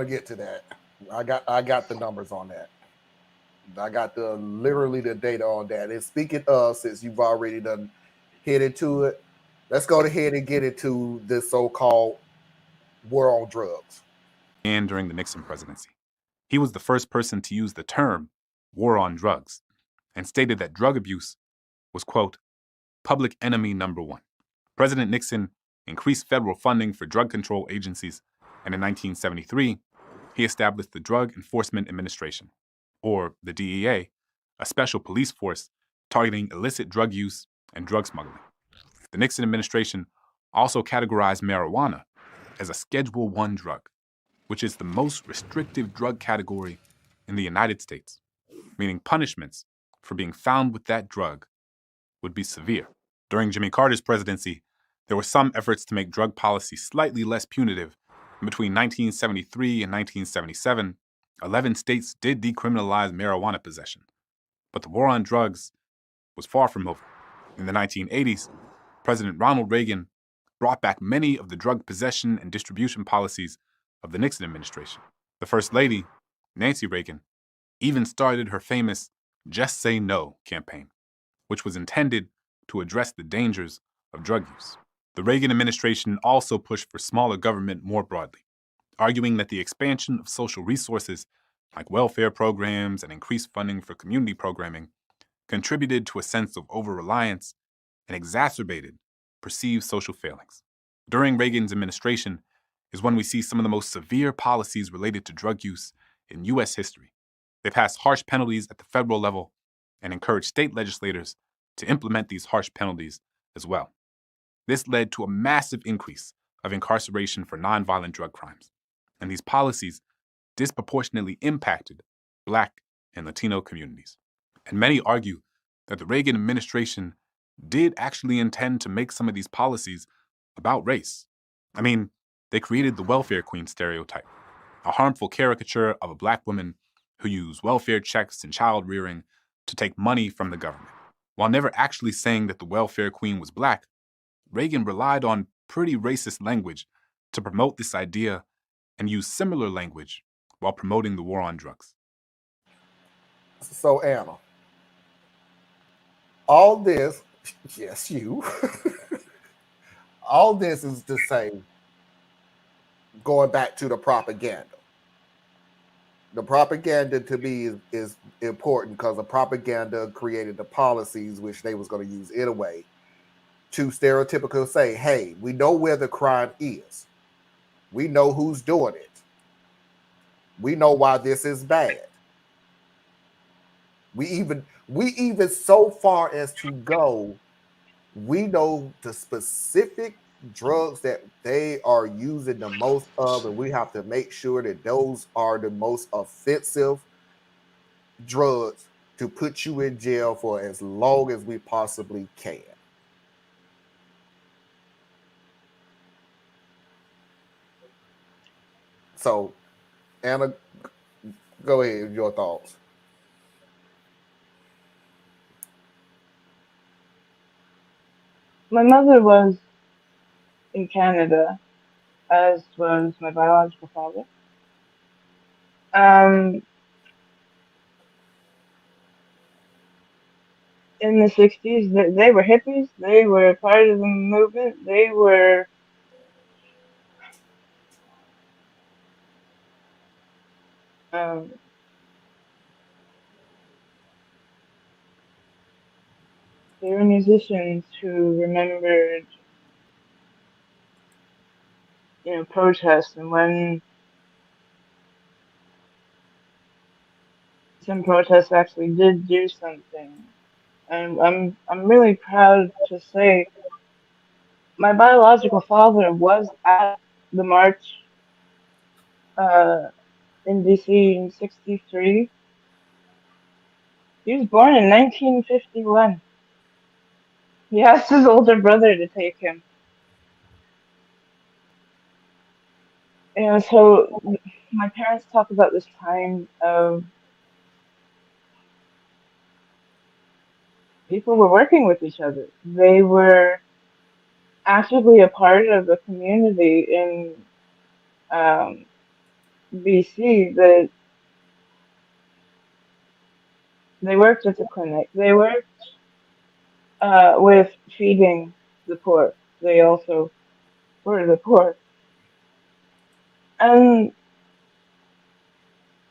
I get to that. I got the numbers on that. I got the literally the data on that. And speaking of, since you've already done hit into it, let's go ahead and get into this so-called war on drugs. And during the Nixon presidency. He was the first person to use the term war on drugs and stated that drug abuse was, quote, public enemy number one. President Nixon increased federal funding for drug control agencies, and in 1973, he established the Drug Enforcement Administration, or the DEA, a special police force targeting illicit drug use and drug smuggling. The Nixon administration also categorized marijuana as a Schedule 1 drug, which is the most restrictive drug category in the United States, meaning punishments for being found with that drug would be severe. During Jimmy Carter's presidency, there were some efforts to make drug policy slightly less punitive. Between 1973 and 1977, 11 states did decriminalize marijuana possession, but the war on drugs was far from over. In the 1980s, President Ronald Reagan brought back many of the drug possession and distribution policies of the Nixon administration. The First Lady, Nancy Reagan, even started her famous Just Say No campaign, which was intended to address the dangers of drug use. The Reagan administration also pushed for smaller government more broadly, arguing that the expansion of social resources like welfare programs and increased funding for community programming contributed to a sense of over-reliance and exacerbated perceived social failings. During Reagan's administration is when we see some of the most severe policies related to drug use in U.S. history. They passed harsh penalties at the federal level and encouraged state legislators to implement these harsh penalties as well. This led to a massive increase of incarceration for nonviolent drug crimes, and these policies disproportionately impacted Black and Latino communities. And many argue that the Reagan administration did actually intend to make some of these policies about race. I mean, they created the welfare queen stereotype, a harmful caricature of a Black woman who used welfare checks and child rearing to take money from the government. While never actually saying that the welfare queen was Black, Reagan relied on pretty racist language to promote this idea and used similar language while promoting the war on drugs. So Anna, all this, yes, you, all this is to say, going back to the propaganda. The propaganda to me is important because the propaganda created the policies which they was going to use anyway to stereotypical say, hey, we know where the crime is. We know who's doing it. We know why this is bad. We even so far as to go, we know the specific drugs that they are using the most of, and we have to make sure that those are the most offensive drugs to put you in jail for as long as we possibly can. So, Anna, go ahead, your thoughts. My mother was in Canada, as was my biological father. Um, in the 60s, they were hippies. They were part of the movement. Um, they were musicians who remembered, protests, and when some protests actually did do something. And I'm really proud to say my biological father was at the march uh, in DC in '63. He was born in 1951. He asked his older brother to take him. So my parents talk about this time of people were working with each other. They were actively a part of the community in um, BC that they worked at the clinic. They worked with feeding the poor. They also were the poor. And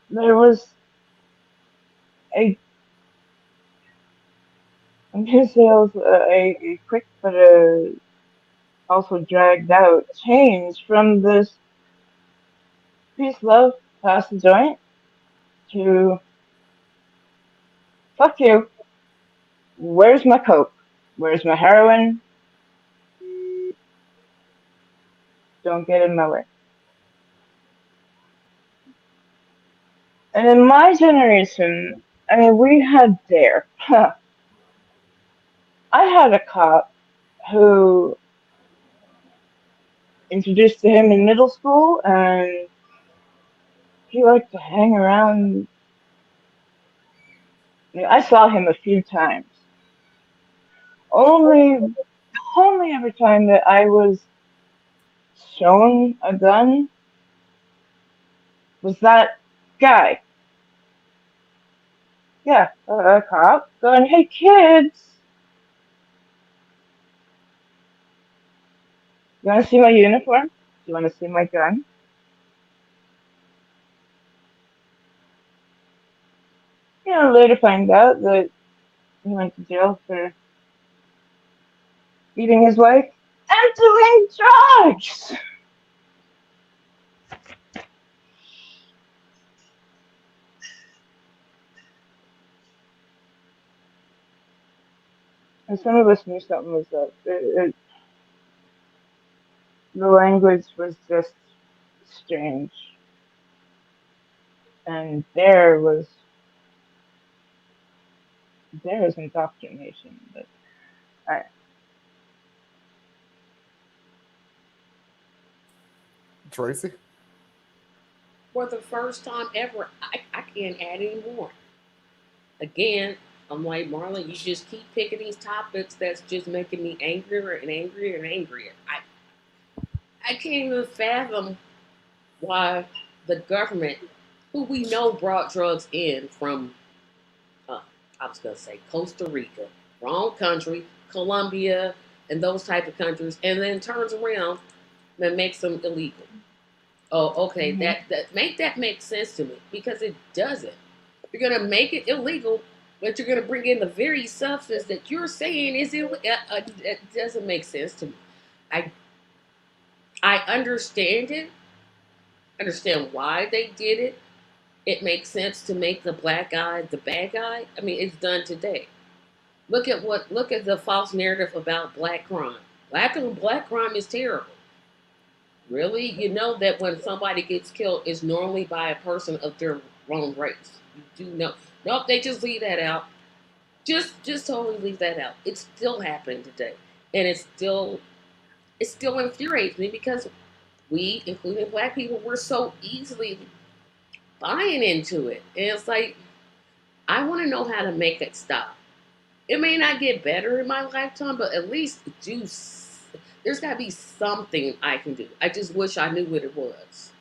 there was a, I'm going to say also a quick but also dragged out change from this peace, love, pass the joint to fuck you. Where's my coke? Where's my heroin? Don't get in my way. And in my generation, I mean, we had DARE. I had a cop who introduced to him in middle school, and he liked to hang around. I saw him a few times. Only every time that I was shown a gun was that guy. Yeah, a cop going, "Hey kids, you want to see my uniform? Do you want to see my gun?" Later find out that he went to jail for beating his wife and doing drugs. And some of us knew something was up. The language was just strange. And there was indoctrination. But I, Tracy? For the first time ever, I can't add any more. Again, I'm like, Marlon, you just keep picking these topics that's just making me angrier and angrier and angrier. I can't even fathom why the government, who we know brought drugs in from, I was going to say Costa Rica, wrong country, Colombia, and those type of countries, and then turns around and makes them illegal. Oh, okay. Mhm. That make sense to me because it doesn't. You're gonna make it illegal, but you're gonna bring in the very substance that you're saying is illegal. It doesn't make sense to me. I I understand it. Understand why they did it. It makes sense to make the black guy the bad guy. I mean, it's done today. Look at the false narrative about black crime. Black crime is terrible. Really? You know that when somebody gets killed, it's normally by a person of their own race. You do know. Nope, they just leave that out. Just totally leave that out. It's still happening today. And it still infuriates me because we, including black people, we're so easily buying into it. And it's like, I want to know how to make it stop. It may not get better in my lifetime, but at least there's got to be something I can do. I just wish I knew what it was.